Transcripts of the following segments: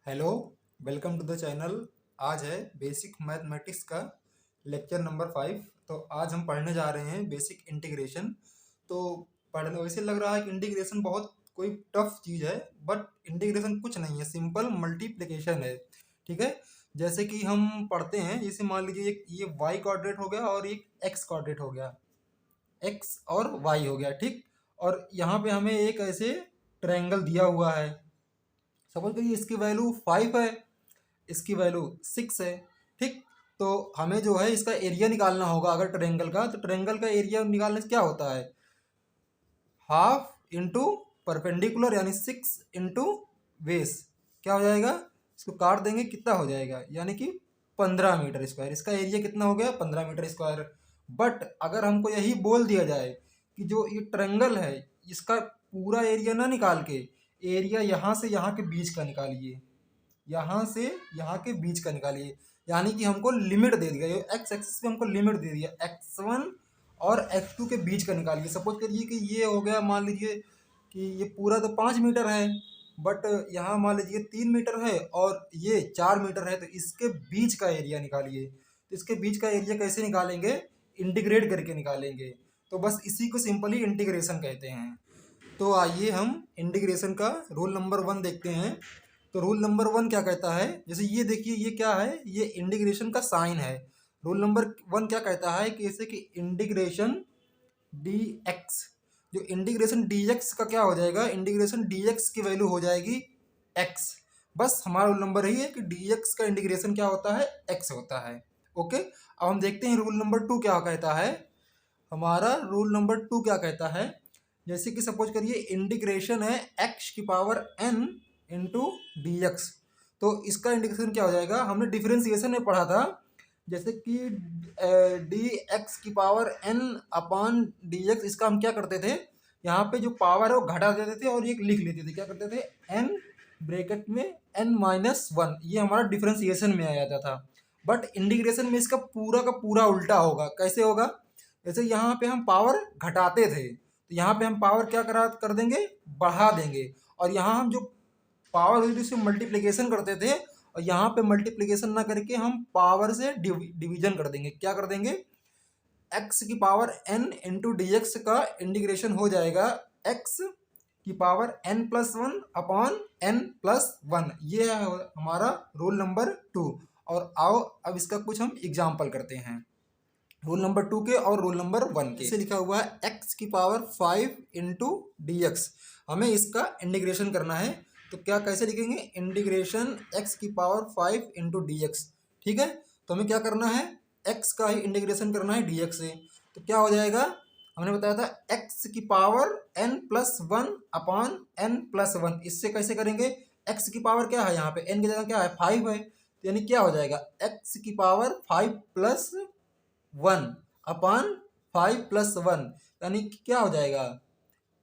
Hello, welcome to the channel. आज है basic mathematics का लेक्चर नंबर 5। तो आज हम पढ़ने जा रहे हैं बेसिक इंटीग्रेशन। तो पढ़ने वैसे लग रहा है कि इंटीग्रेशन बहुत कोई टफ चीज़ है, बट इंटीग्रेशन कुछ नहीं है, सिंपल मल्टीप्लिकेशन है। ठीक है, जैसे कि हम पढ़ते हैं, जैसे मान लीजिए एक ये वाई कोऑर्डिनेट हो गया और एक एक्स कोऑर्डिनेट हो गया, एक्स और वाई हो गया। ठीक, और यहाँ पे हमें एक ऐसे ट्रायंगल दिया हुआ है। सपोज करिए इसकी वैल्यू 5 है, इसकी वैल्यू 6 है। ठीक, तो हमें जो है इसका एरिया निकालना होगा। अगर ट्रायंगल का, तो ट्रायंगल का एरिया निकालने से क्या होता है, हाफ इंटू परपेंडिकुलर यानी 6 इंटू बेस। क्या हो जाएगा, इसको काट देंगे, कितना हो जाएगा, यानी कि 15 मीटर स्क्वायर। इसका एरिया कितना हो गया, 15 मीटर स्क्वायर। बट अगर हमको यही बोल दिया जाए कि जो ये ट्रायंगल है इसका पूरा एरिया ना निकाल के एरिया यहाँ से यहाँ के बीच का निकालिए, यहाँ से यहाँ के बीच का निकालिए। यानी कि हमको लिमिट दे दिया, ये एक्स एक्सिस पे हमको लिमिट दे दिया, x1 और x2 के बीच का निकालिए। सपोज करिए कि ये हो गया, मान लीजिए कि ये पूरा तो 5 मीटर है, बट यहाँ मान लीजिए 3 मीटर है और ये 4 मीटर है, तो इसके बीच का एरिया निकालिए। तो इसके बीच का एरिया कैसे निकालेंगे, इंटीग्रेट करके निकालेंगे। तो बस इसी को सिंपली इंटीग्रेशन कहते हैं। तो आइए हम इंटीग्रेशन का रूल नंबर 1 देखते हैं। तो रूल नंबर 1 क्या कहता है, जैसे ये देखिए, ये क्या है, ये इंटीग्रेशन का साइन है। रूल नंबर 1 क्या कहता है कि जैसे कि इंटीग्रेशन डी एक्स, जो इंटीग्रेशन डी एक्स का क्या हो जाएगा, इंटीग्रेशन डी एक्स की वैल्यू हो जाएगी एक्स। बस हमारा रूल नंबर यही है कि डी एक्स का इंटीग्रेशन क्या होता है, एक्स होता है। ओके, अब हम देखते हैं रूल नंबर 2 क्या कहता है। हमारा रूल नंबर 2 क्या कहता है, जैसे कि सपोज करिए इंटीग्रेशन है एक्स की power n into d x. तो इसका इंटीग्रेशन क्या हो जाएगा, हमने डिफरेंशिएशन में पढ़ा था, जैसे कि डी एक्स की power n upon d x. इसका हम क्या करते थे, यहाँ पे जो पावर है वो घटा देते थे और एक लिख लेते थे, क्या करते थे, एन ब्रैकेट में n-1। ये हमारा डिफरेंशिएशन में आ जाता था। बट इंटीग्रेशन में इसका पूरा का पूरा उल्टा होगा। कैसे होगा, जैसे यहाँ पे हम पावर घटाते थे, तो यहाँ पे हम पावर क्या कर देंगे, बढ़ा देंगे। और यहाँ हम जो पावर हुई थी उससे मल्टीप्लिकेशन करते थे, और यहाँ पे मल्टीप्लिकेशन ना करके हम पावर से डिवीजन कर देंगे। क्या कर देंगे, एक्स की power n into d x का इंटीग्रेशन हो जाएगा एक्स की पावर n+1 अपॉन n+1। ये है हमारा रूल नंबर 2। और आओ अब इसका कुछ हम एग्जाम्पल करते हैं, रूल नंबर 2 के और रूल नंबर 1 के। इसे लिखा हुआ है एक्स की पावर 5 इंटू डी एक्स, हमें इसका इंटीग्रेशन करना है। तो क्या कैसे लिखेंगे, इंटीग्रेशन एक्स की पावर 5 इंटू डी एक्स। ठीक है, तो हमें क्या करना है, एक्स का ही इंटीग्रेशन करना है डी एक्स से। तो क्या हो जाएगा, हमने बताया था एक्स की पावर n+1 अपॉन n+1। इससे कैसे करेंगे, एक्स की पावर क्या है, यहाँ पे n की जगह क्या है, 5 है, तो यानी क्या हो जाएगा, एक्स की पावर 5+1 अपॉन 5+1, यानी कि क्या हो जाएगा,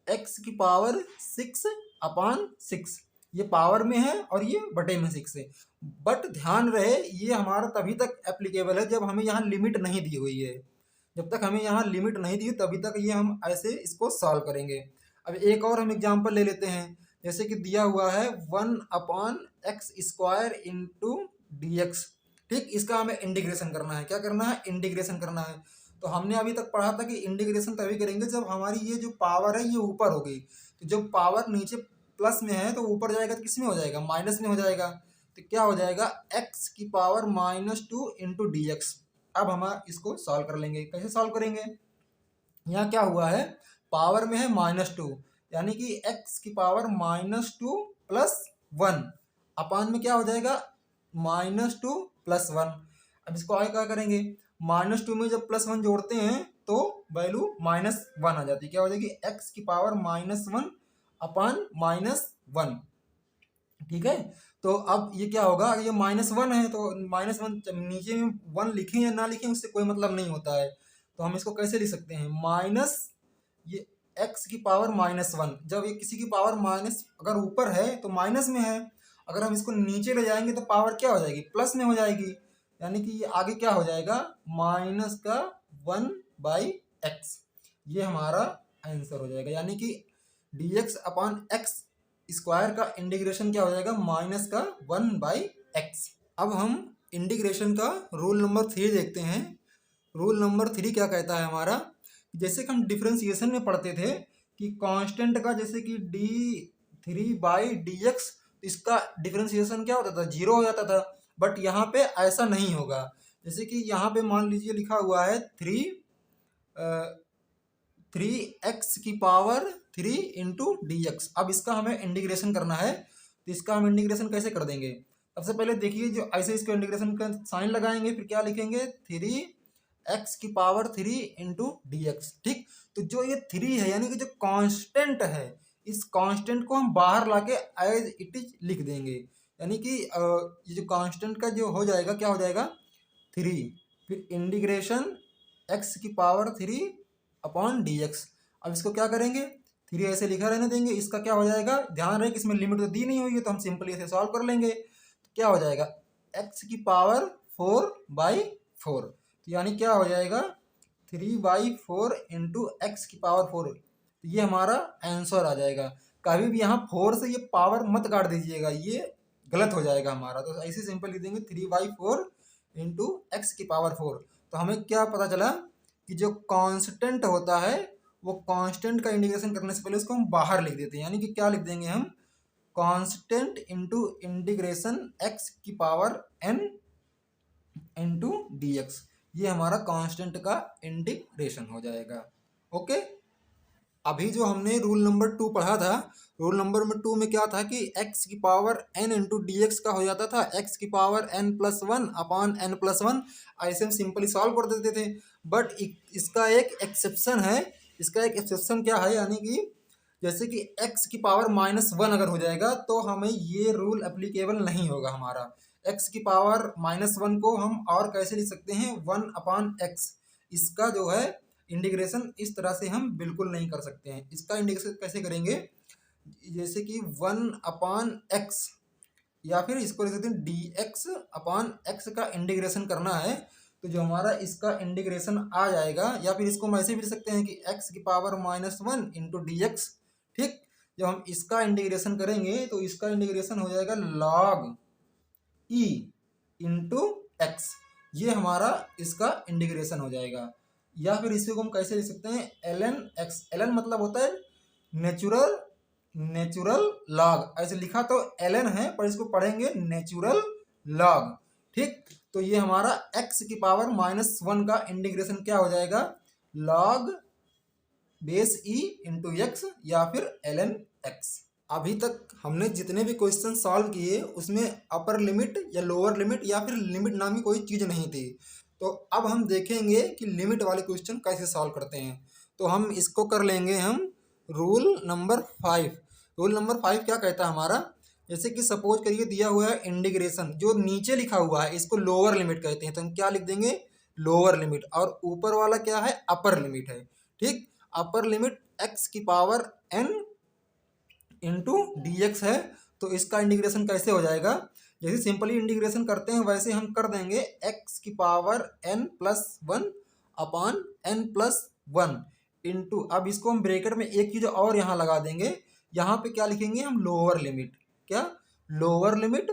एक्स की पावर 6 अपॉन 6। ये पावर में है और ये बटे में 6 है। बट ध्यान रहे, ये हमारा तभी तक एप्लीकेबल है जब हमें यहाँ लिमिट नहीं दी हुई है। जब तक हमें यहाँ लिमिट नहीं दी तभी तक ये हम ऐसे इसको सॉल्व करेंगे। अब एक और हम एग्जांपल ले लेते हैं, जैसे कि दिया हुआ है 1/x² इंटू डी एक्स। ठीक, इसका हमें इंटीग्रेशन करना है। क्या करना है, इंटीग्रेशन करना है। तो हमने अभी तक पढ़ा था कि इंटीग्रेशन तभी करेंगे जब हमारी ये जो पावर है ये ऊपर हो गई। तो जब पावर नीचे प्लस में है तो ऊपर जाएगा तो किस में हो जाएगा, माइनस में हो जाएगा। तो क्या हो जाएगा, एक्स की पावर -2 इंटू डी एक्स। अब हम इसको सॉल्व कर लेंगे। कैसे सॉल्व करेंगे, यहाँ क्या हुआ है, पावर में है -2, यानी कि एक्स की पावर -2 + 1 अपान में क्या हो जाएगा, -2 + 1। अब इसको आगे क्या करेंगे, -2 में जब +1 जोड़ते हैं तो वैल्यू -1 आ जाती है। क्या हो जाएगी, एक्स की पावर -1 अपान -1। ठीक है, तो अब ये क्या होगा, ये -1 है तो -1 नीचे में 1 लिखें या ना लिखें उससे कोई मतलब नहीं होता है। तो हम इसको कैसे लिख सकते हैं, माइनस ये एक्स की पावर -1। जब ये किसी की पावर माइनस अगर ऊपर है तो माइनस में है, अगर हम इसको नीचे ले जाएंगे तो पावर क्या हो जाएगी, प्लस में हो जाएगी। यानी कि ये आगे क्या हो जाएगा, -1/x। ये हमारा आंसर हो जाएगा। यानी कि dx अपॉन एक्स स्क्वायर का इंटीग्रेशन क्या हो जाएगा, माइनस का 1/x। अब हम इंटीग्रेशन का रूल नंबर 3 देखते हैं। रूल नंबर 3 क्या कहता है हमारा, जैसे कि हम डिफरेंशिएशन में पढ़ते थे कि कांस्टेंट का जैसे कि d3/dx, इसका डिफरेंशिएशन क्या होता था, 0 हो जाता था। बट यहाँ पे ऐसा नहीं होगा। जैसे कि यहाँ पे मान लीजिए लिखा हुआ है 3x⁻³ इंटू dx। अब इसका हमें इंटीग्रेशन करना है, तो इसका हम इंटीग्रेशन कैसे कर देंगे। सबसे पहले देखिए, जो ऐसे इसको इंटीग्रेशन का साइन लगाएंगे, फिर क्या लिखेंगे 3x⁻³ इंटू dx। ठीक, तो जो ये 3 है यानी कि जो कांस्टेंट है, इस कांस्टेंट को हम बाहर लाके एज इट इज लिख देंगे। यानी कि ये जो कांस्टेंट का जो हो जाएगा, क्या हो जाएगा 3, फिर इंटीग्रेशन x⁻³ अपॉन dx। अब इसको क्या करेंगे, 3 ऐसे लिखा रहने देंगे। इसका क्या हो जाएगा, ध्यान रहे कि इसमें लिमिट तो दी नहीं हुई है, तो हम सिंपली ऐसे सॉल्व कर लेंगे। तो क्या हो जाएगा x⁻⁴/4, तो यानी क्या हो जाएगा 3/4 इंटू x⁻⁴। तो ये हमारा आंसर आ जाएगा। कभी भी यहाँ 4 से ये पावर मत काट दीजिएगा, ये गलत हो जाएगा हमारा। तो ऐसे सिंपल लिख देंगे 3/4 इंटू x⁻⁴। तो हमें क्या पता चला कि जो कांस्टेंट होता है, वो कांस्टेंट का इंटीग्रेशन करने से पहले उसको हम बाहर लिख देते हैं। यानी कि क्या लिख देंगे हम, constant into integration x⁻n into dx। ये हमारा कांस्टेंट का इंटीग्रेशन हो जाएगा। ओके, अभी जो हमने रूल नंबर 2 पढ़ा था, रूल नंबर 2 में क्या था कि x⁻n इंटू dx का हो जाता था x⁻n+1 अपॉन n+1। ऐसे हम सिंपली सॉल्व कर देते थे। बट इसका एक एक्सेप्शन है। इसका एक एक्सेप्शन क्या है, यानी कि जैसे कि x⁻−1 अगर हो जाएगा तो हमें ये रूल एप्लीकेबल नहीं होगा हमारा। x⁻−1 को हम और कैसे लिख सकते हैं, 1/x। इसका जो है इंटीग्रेशन इस तरह से हम बिल्कुल नहीं कर सकते हैं। इसका इंटीग्रेशन कैसे करेंगे, जैसे कि 1/x, या फिर इसको लिख सकते हैं dx/x का इंटीग्रेशन करना है। तो जो हमारा इसका इंटीग्रेशन आ जाएगा, या फिर इसको हम ऐसे भी लिख सकते हैं कि x⁻−1 इंटू dx। ठीक, जब हम इसका इंटीग्रेशन करेंगे तो इसका इंटीग्रेशन हो जाएगा log e इंटू x। ये हमारा इसका इंटीग्रेशन हो जाएगा। या फिर इसी को हम कैसे लिख सकते हैं, ln x। ln मतलब होता है नेचुरल लॉग। ऐसे लिखा तो ln है, पर इसको पढ़ेंगे नेचुरल लॉग। ठीक, तो ये हमारा x⁻−1 का इंटीग्रेशन क्या हो जाएगा, log base e into x, या फिर ln x। अभी तक हमने जितने भी क्वेश्चन सॉल्व किए उसमें अपर लिमिट या लोअर लिमिट या फिर लिमिट नामी कोई चीज़ नहीं थी। तो अब हम देखेंगे कि लिमिट वाले क्वेश्चन कैसे सॉल्व करते हैं। तो हम इसको कर लेंगे हम रूल नंबर 5। रूल नंबर 5 क्या कहता है हमारा, जैसे कि सपोज करिए दिया हुआ है इंटीग्रेशन, जो नीचे लिखा हुआ है इसको लोअर लिमिट कहते हैं, तो हम क्या लिख देंगे लोअर लिमिट, और ऊपर वाला क्या है अपर लिमिट है। ठीक, upper limit x⁻n into dx है। तो इसका इंटीग्रेशन कैसे हो जाएगा, जैसे सिंपली इंटीग्रेशन करते हैं वैसे हम कर देंगे x⁻n+1 अपॉन n+1 इंटू, अब इसको हम ब्रैकेट में एक चीज़ और यहाँ लगा देंगे। यहाँ पे क्या लिखेंगे हम लोअर लिमिट, क्या लोअर लिमिट,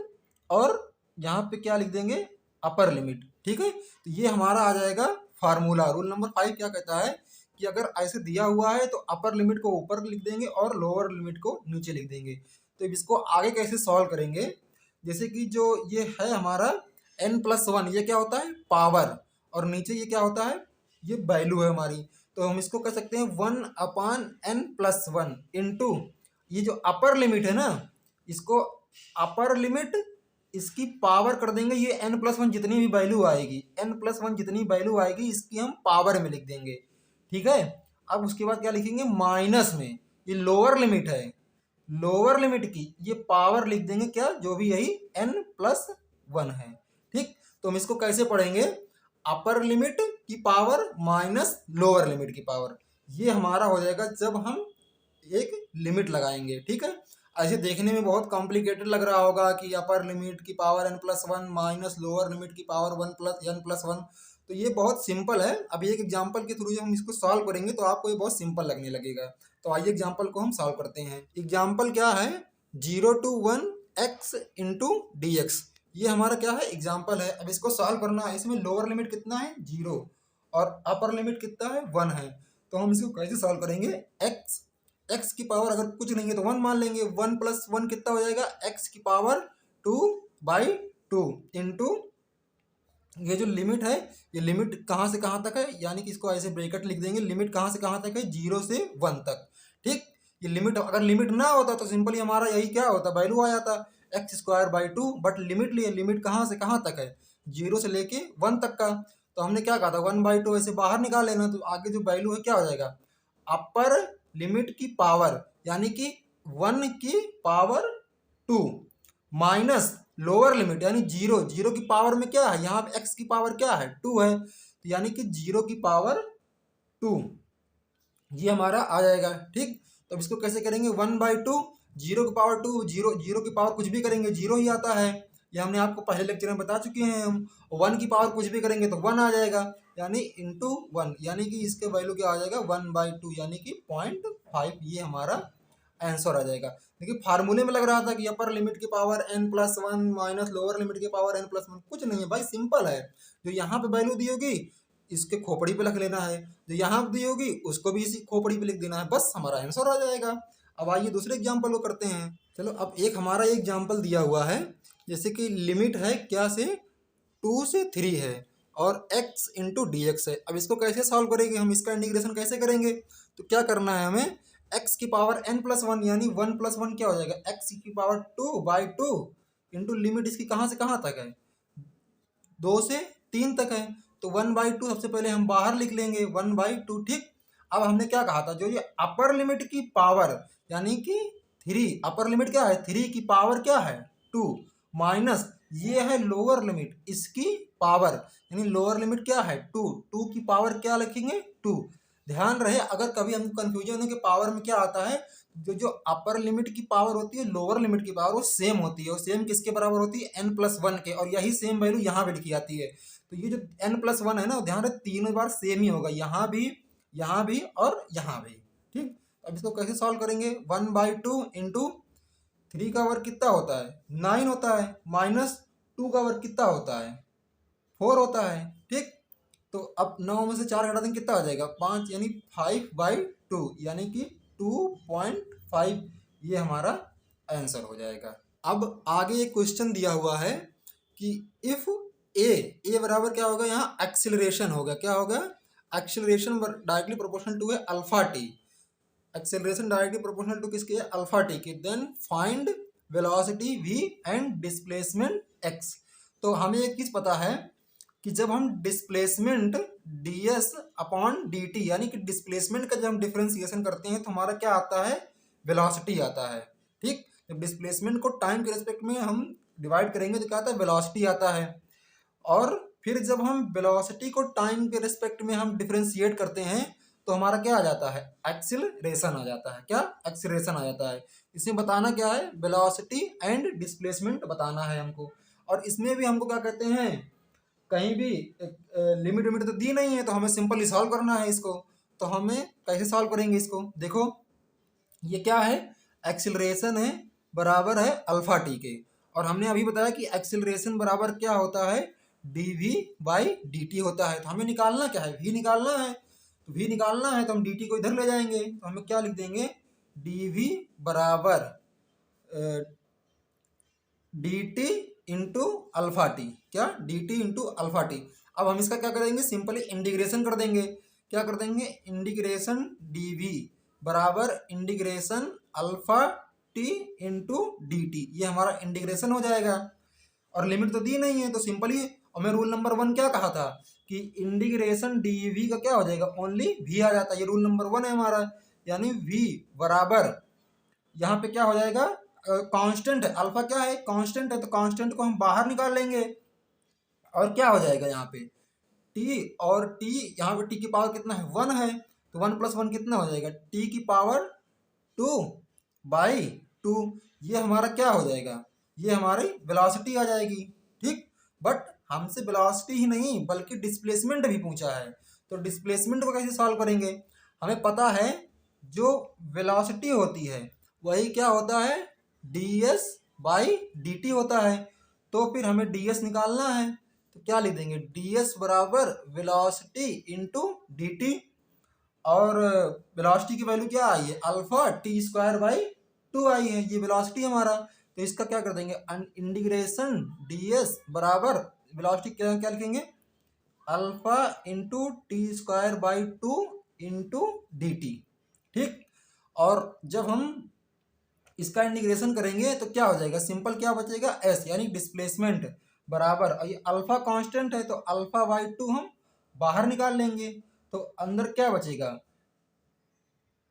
और यहाँ पे क्या लिख देंगे अपर लिमिट। ठीक है, तो ये हमारा आ जाएगा फार्मूला। रूल नंबर 5 क्या कहता है कि अगर ऐसे दिया हुआ है तो अपर लिमिट को ऊपर लिख देंगे और लोअर लिमिट को नीचे लिख देंगे। तो इसको आगे कैसे सॉल्व करेंगे, जैसे कि जो ये है हमारा n+1, ये क्या होता है पावर, और नीचे ये क्या होता है ये वैल्यू है हमारी। तो हम इसको कह सकते हैं 1/n+1 इंटू ये जो अपर लिमिट है ना, इसको अपर लिमिट इसकी पावर कर देंगे। ये n+1 जितनी भी वैल्यू आएगी, n+1 जितनी वैल्यू आएगी इसकी हम पावर में लिख देंगे। ठीक है, अब उसके बाद क्या लिखेंगे माइनस में, ये लोअर लिमिट है, लोअर लिमिट की ये पावर लिख देंगे क्या, जो भी यही n+1 है। ठीक, तो हम इसको कैसे पढ़ेंगे, अपर लिमिट की पावर माइनस लोअर लिमिट की पावर। ये हमारा हो जाएगा जब हम एक लिमिट लगाएंगे। ठीक है, ऐसे देखने में बहुत कॉम्प्लिकेटेड लग रहा होगा कि अपर लिमिट की power n+1 minus lower limit की पावर 1+n+1। तो ये बहुत सिंपल है। अभी एक एग्जांपल के थ्रू जब हम इसको सॉल्व करेंगे तो आपको ये बहुत सिंपल लगने लगेगा। तो आइए एग्जांपल को हम सॉल्व करते हैं। एग्जांपल क्या है 0 to 1 x into d x. ये हमारा क्या है, एग्जाम्पल है। अब इसको सॉल्व करना है। इसमें लोअर लिमिट कितना है, 0, और अपर लिमिट कितना है, 1 है। तो हम इसको कैसे सॉल्व करेंगे, एक्स की पावर अगर कुछ नहीं है तो 1 मान लेंगे। 1 + 1 कितना हो जाएगा, एक्स की पावर 2/2 इंटू ये जो लिमिट है, ये लिमिट कहाँ से कहाँ तक है, यानी कि इसको ऐसे ब्रैकेट लिख देंगे। लिमिट कहाँ से कहाँ तक है, 0 से 1 तक। ठीक, ये लिमिट, अगर लिमिट ना होता तो सिंपली हमारा यही क्या होता, वैल्यू आ जाता x²/2। बट लिमिट लिए, लिमिट कहाँ से कहाँ तक है, 0 से लेके 1 तक का। तो हमने क्या कहा था, 1/2 ऐसे बाहर निकाल लेना। तो आगे जो वैल्यू है क्या हो जाएगा, अपर लिमिट की पावर, यानी कि 1 की पावर 2 माइनस लोअर लिमिट यानी 0 की पावर में क्या है, यहाँ पे x की पावर क्या है, 2 है। तो यानी कि 0 की पावर 2 ये हमारा आ जाएगा। ठीक, तो अब इसको कैसे करेंगे, 1/2, 0 की पावर 2, 0 की पावर कुछ भी करेंगे 0 ही आता है। ये हमने आपको पहले लेक्चर में बता चुके हैं हम। 1 की पावर कुछ भी करेंगे तो 1 आ जाएगा, यानी इंटू 1, यानी कि इसके वैल्यू क्या आ जाएगा, 1/2 यानी कि 0.5। ये हमारा आंसर आ जाएगा। देखिए फार्मूले में लग रहा था कि अपर लिमिट की power n+1 minus lower limit की पावर n+1। कुछ नहीं है भाई, सिंपल है। जो यहाँ पे वैल्यू दी होगी इसके खोपड़ी पे लिख लेना है, जो यहाँ पे दी होगी उसको भी इसी खोपड़ी पे लिख देना है, बस हमारा आंसर आ जाएगा। अब आइए दूसरे एग्जाम्पल को करते हैं। चलो, अब एक हमारा एग्जाम्पल दिया हुआ है, जैसे कि लिमिट है क्या से, 2 से 3 है, और x इंटू डी एक्स है। अब इसको कैसे सॉल्व करेंगे हम, इसका इंटीग्रेशन कैसे करेंगे, तो क्या करना है हमें, x की पावर n+1 यानी 1 + 1 क्या हो जाएगा, x की पावर 2/2 इंटू लिमिट इसकी कहाँ से कहाँ तक है, 2 से 3 तक है। तो 1/2 सबसे पहले हम बाहर लिख लेंगे, 1/2। ठीक, अब हमने क्या कहा था, जो ये अपर लिमिट की पावर यानी कि 3, अपर लिमिट क्या है, 3 की पावर क्या है, 2 माइनस ये है लोअर लिमिट, इसकी पावर, यानी लोअर लिमिट क्या है, 2 की पावर क्या लिखेंगे, 2। ध्यान रहे, अगर कभी हमको कंफ्यूजन हो कि पावर में क्या आता है, जो अपर लिमिट की पावर होती है, लोअर लिमिट की पावर वो सेम होती है। और सेम किसके बराबर होती है, n+1 के, और यही सेम वैल्यू यहाँ पे लिखी जाती है। तो ये जो n+1 है ना, ध्यान रहे तीनों बार सेम ही होगा, यहाँ भी और यहाँ भी। ठीक, अब इसको कैसे सॉल्व करेंगे, 1/2 इंटू 3 का वर्ग कितना होता है, 9 होता है, माइनस 2 का वर्ग कितना होता है, 4 होता है। ठीक, तो अब 9 में से 4 घटा देंगे कितना आ जाएगा, 5, यानी 5/2 यानी कि 2.5। ये हमारा आंसर हो जाएगा। अब आगे एक क्वेश्चन दिया हुआ है कि इफ ए बराबर क्या होगा, यहाँ एक्सिलरेशन होगा, क्या होगा, एक्सिलरेशन डायरेक्टली प्रोपोर्शनल टू है alpha t. Acceleration directly proportional to किसके है, अल्फा टी के। Then find velocity v and displacement x। तो हमें एक चीज पता है कि जब हम डिस्प्लेसमेंट ds/dt यानी कि डिस्प्लेसमेंट का जब हम डिफरेंशिएशन करते हैं तो हमारा क्या आता है, वेलोसिटी आता है। ठीक, जब डिस्प्लेसमेंट को टाइम के रिस्पेक्ट में हम डिवाइड करेंगे तो क्या आता है, वेलोसिटी आता है। और फिर जब हम वेलोसिटी को टाइम के रिस्पेक्ट में हम डिफरेंशिएट करते हैं तो हमारा क्या आ जाता है, एक्सीलरेशन आ जाता है। क्या, एक्सीलरेशन आ जाता है। इसमें बताना क्या है, वेलोसिटी एंड डिस्प्लेसमेंट बताना है हमको। और इसमें भी हमको क्या कहते हैं, कहीं भी लिमिट विमिट तो दी नहीं है, तो हमें सिंपली सॉल्व करना है इसको। तो हमें कैसे सॉल्व करेंगे इसको, देखो ये क्या है, एक्सीलरेशन है बराबर है अल्फा टी के। और हमने अभी बताया कि एक्सीलरेशन बराबर क्या होता है, dv/dt होता है। तो हमें निकालना क्या है, v निकालना है। तो v निकालना है तो हम dt को इधर ले जाएंगे, तो हमें क्या लिख देंगे, dv बराबर dt इंटू अल्फा टी। क्या, dt इंटू अल्फा टी। अब हम इसका क्या करेंगे, सिंपली इंटीग्रेशन कर देंगे। क्या कर देंगे, इंटीग्रेशन dv बराबर integration alpha T into D T. ये हमारा इंटीग्रेशन हो जाएगा। और लिमिट तो दी नहीं है तो सिंपली हमें रूल नंबर 1 क्या कहा था कि इंटीग्रेशन डीवी का क्या हो जाएगा, ओनली वी आ जाता है। ये रूल नंबर 1 है हमारा, यानी वी बराबर यहाँ पे क्या हो जाएगा, कांस्टेंट है, अल्फा क्या है, कांस्टेंट है, तो कांस्टेंट को हम बाहर निकाल लेंगे। और क्या हो जाएगा यहाँ पे टी, और टी यहाँ पे टी की पावर कितना है, 1 है। तो 1 + 1 कितना हो जाएगा, टी की पावर 2/2। ये हमारा क्या हो जाएगा, ये हमारी वेलोसिटी आ जाएगी। ठीक, बट हमसे वेलोसिटी ही नहीं बल्कि डिस्प्लेसमेंट भी पूछा है। तो डिस्प्लेसमेंट को कैसे सॉल्व करेंगे, हमें पता है जो वेलोसिटी होती है वही क्या होता है, D S by D T होता है। तो फिर हमें डी एस निकालना है, तो क्या लिख देंगे, डी एस बराबर वेलोसिटी इंटू डी टी। और वेलोसिटी की वैल्यू क्या आई है, alpha T square by two आई है, ये वेलोसिटी हमारा। तो इसका क्या कर देंगे, इंटीग्रेशन डी एस बराबर वेलोसिटी क्या क्या लिखेंगे, alpha into T square by two into D T. ठीक, और जब हम इसका इंटीग्रेशन करेंगे तो क्या हो जाएगा, सिंपल क्या बचेगा, एस यानी डिस्प्लेसमेंट बराबर, ये अल्फा कांस्टेंट है तो अल्फा बाई टू हम बाहर निकाल लेंगे, तो अंदर क्या बचेगा,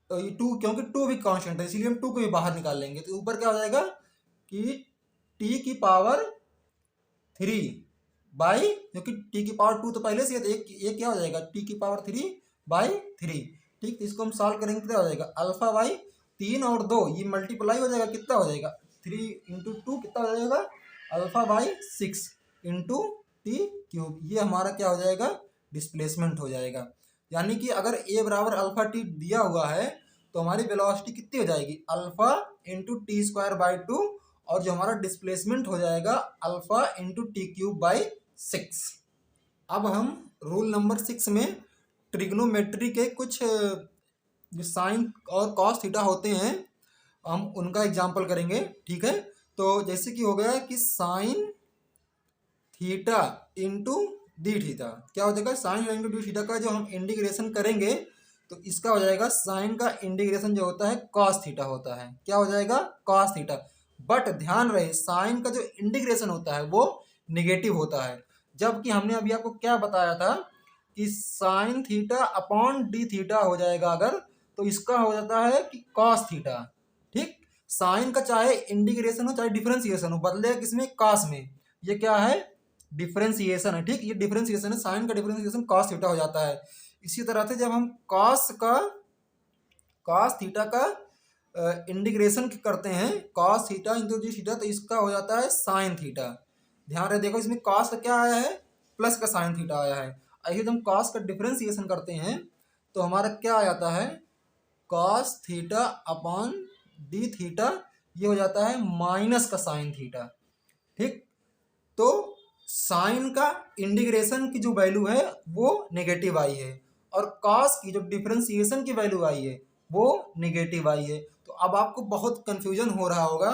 तो ये टू, क्योंकि टू भी कांस्टेंट है इसीलिए हम टू को भी बाहर निकाल लेंगे, तो ऊपर क्या हो जाएगा कि टी की पावर थ्री बाई, क्योंकि टी की पावर टू तो पहले से है, तो एक क्या हो जाएगा, टी की पावर थ्री बाई थ्री। ठीक, तो इसको हम सॉल्व करेंगे तो क्या हो जाएगा, अल्फा बाई तीन और दो ये मल्टीप्लाई हो जाएगा, कितना हो जाएगा, थ्री इंटू टू कितना हो जाएगा, alpha by six into T cube, ये हमारा क्या हो जाएगा, डिस्प्लेसमेंट हो जाएगा। यानी कि अगर ए बराबर अल्फा टी दिया हुआ है तो हमारी वेलोसिटी कितनी हो जाएगी, alpha into T square by to, और जो हमारा डिस्प्लेसमेंट हो जाएगा alpha into T cube by six. अब हम रूल नंबर 6 में ट्रिग्नोमेट्री के कुछ जो साइन और कॉस थीटा होते हैं हम उनका एग्जाम्पल करेंगे। ठीक है, तो जैसे कि हो गया कि sine theta into D theta, क्या हो जाएगा, साइन इंटू डी थीटा का जो हम इंटीग्रेशन करेंगे तो इसका हो जाएगा, साइन का इंटीग्रेशन जो होता है कॉस थीटा होता है, क्या हो जाएगा, कॉस थीटा। बट ध्यान रहे साइन का जो इंटीग्रेशन होता है वो निगेटिव होता है, जबकि हमने अभी आपको क्या बताया था कि sine theta upon D theta हो जाएगा अगर, तो इसका हो जाता है कि कॉस थीटा। ठीक, साइन का चाहे इंटीग्रेशन हो चाहे डिफरेंशिएशन हो, बदलेगा किसमें, कॉस में, ये क्या है, डिफरेंशिएशन है। ठीक, ये डिफरेंशिएशन है, साइन का डिफरेंशिएशन कॉस थीटा हो जाता है। इसी तरह से जब हम कॉस थीटा का इंटीग्रेशन करते हैं, cos theta into D theta, तो इसका हो जाता है साइन थीटा। ध्यान रहे, देखो इसमें कॉस का क्या आया है, प्लस का साइन थीटा आया है। ऐसे जब हम कॉस का डिफरेंशिएशन करते हैं तो हमारा क्या आ जाता है, cos theta upon D theta, ये हो जाता है माइनस का साइन थीटा। ठीक, तो साइन का इंटीग्रेशन की जो वैल्यू है वो नेगेटिव आई है, और कॉस की जो डिफरेंशिएशन की वैल्यू आई है वो नेगेटिव आई है। तो अब आपको बहुत कंफ्यूजन हो रहा होगा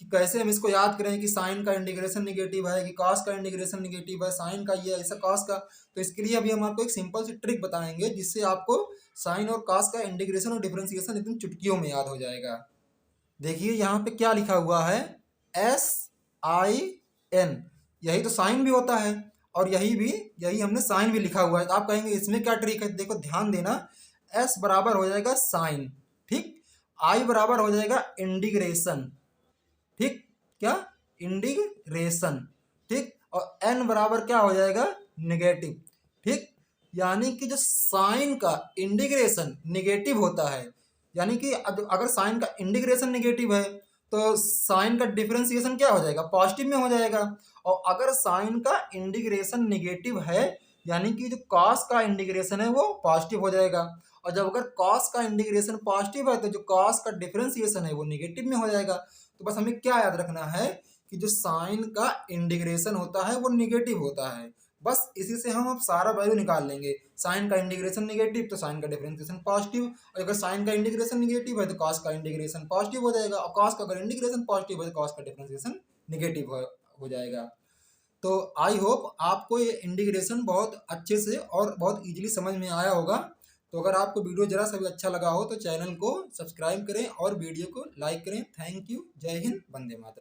कि कैसे हम इसको याद करें कि साइन का इंटीग्रेशन नेगेटिव है, कि कॉस का इंटीग्रेशन नेगेटिव है, साइन का ये ऐसा कॉस का। तो इसके लिए अभी हम आपको एक सिंपल सी ट्रिक बताएंगे जिससे आपको साइन और कॉस का इंटीग्रेशन और डिफरेंशिएशन एकदम चुटकियों में याद हो जाएगा। देखिए यहाँ पे क्या लिखा हुआ है, एस आई एन, यही तो साइन भी होता है, और यही हमने साइन भी लिखा हुआ है। तो आप कहेंगे इसमें क्या ट्रिक है, देखो ध्यान देना, एस बराबर हो जाएगा साइन, ठीक, आई बराबर हो जाएगा इंटीग्रेशन, ठीक, क्या, इंटीग्रेशन, ठीक, और एन बराबर क्या हो जाएगा, नेगेटिव। ठीक, यानी कि जो साइन का इंटीग्रेशन नेगेटिव होता है, यानी कि अगर साइन का इंटीग्रेशन नेगेटिव है तो साइन का डिफरेंशिएशन क्या हो जाएगा, पॉजिटिव में हो जाएगा। और अगर साइन का इंटीग्रेशन नेगेटिव है यानी कि जो कॉस का इंटीग्रेशन है वो पॉजिटिव हो जाएगा, और जब अगर कॉस का इंटीग्रेशन पॉजिटिव है तो जो कॉस का डिफरेंशिएशन है वो नेगेटिव में हो जाएगा। तो बस हमें क्या याद रखना है कि जो साइन का इंटीग्रेशन होता है वो नेगेटिव होता है, बस इसी से हम अब सारा वैल्यू निकाल लेंगे। साइन का इंटीग्रेशन नेगेटिव तो साइन का डिफरेंशिएशन पॉजिटिव, और अगर साइन का इंटीग्रेशन नेगेटिव है तो कॉस का इंटीग्रेशन पॉजिटिव हो जाएगा, और कॉस का अगर इंटीग्रेशन पॉजिटिव है तो कॉस का डिफरेंशिएशन नेगेटिव हो जाएगा। तो आई होप आपको ये इंटीग्रेशन बहुत अच्छे से और बहुत इजीली समझ में आया होगा। तो अगर आपको वीडियो जरा सा भी अच्छा लगा हो तो चैनल को सब्सक्राइब करें और वीडियो को लाइक करें। थैंक यू, जय हिंद, वंदे मातरम।